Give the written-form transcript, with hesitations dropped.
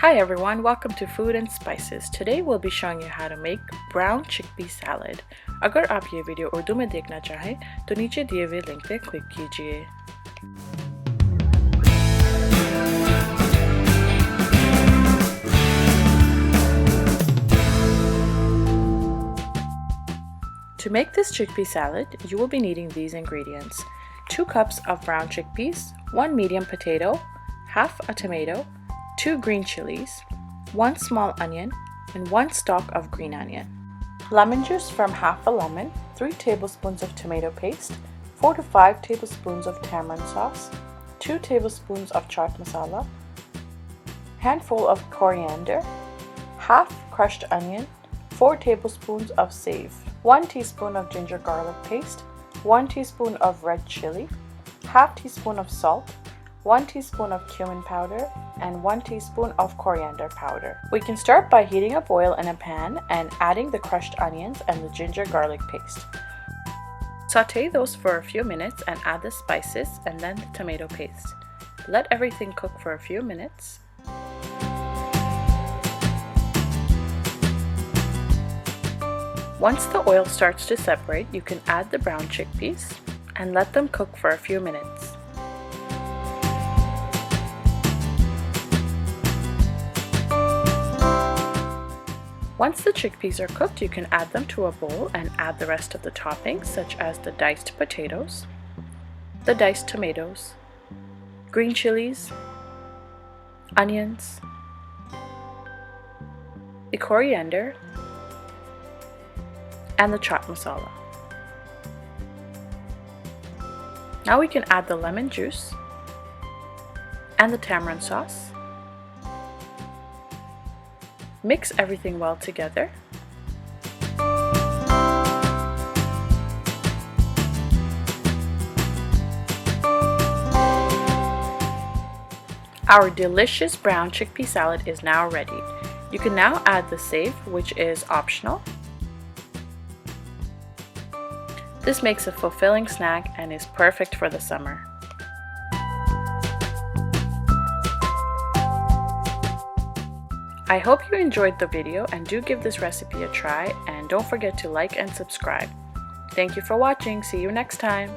Hi everyone, welcome to Food and Spices. Today we'll be showing you how to make brown chickpea salad. अगर आप ये video Urdu में देखना चाहें तो नीचे दिए हुए लिंक पे क्लिक कीजिए। To make this chickpea salad, you will be needing these ingredients: 2 cups of brown chickpeas, 1 medium potato, half a tomato, 2 green chilies, 1 small onion, and 1 stalk of green onion. Lemon juice from half a lemon, 3 tablespoons of tomato paste, 4 to 5 tablespoons of tamarind sauce, 2 tablespoons of chaat masala, handful of coriander, half crushed onion, 4 tablespoons of save, 1 teaspoon of ginger garlic paste, 1 teaspoon of red chili, half teaspoon of salt, 1 teaspoon of cumin powder, and 1 teaspoon of coriander powder. We can start by heating up oil in a pan and adding the crushed onions and the ginger garlic paste. Saute those for a few minutes and add the spices and then the tomato paste. Let everything cook for a few minutes. Once the oil starts to separate, you can add the brown chickpeas and let them cook for a few minutes. Once the chickpeas are cooked, you can add them to a bowl and add the rest of the toppings, such as the diced potatoes, the diced tomatoes, green chilies, onions, the coriander, and the chaat masala. Now we can add the lemon juice and the tamarind sauce. Mix everything well together. Our delicious brown chickpea salad is now ready. You can now add the save, which is optional. This makes a fulfilling snack and is perfect for the summer. I hope you enjoyed the video and do give this recipe a try, and don't forget to like and subscribe. Thank you for watching. See you next time.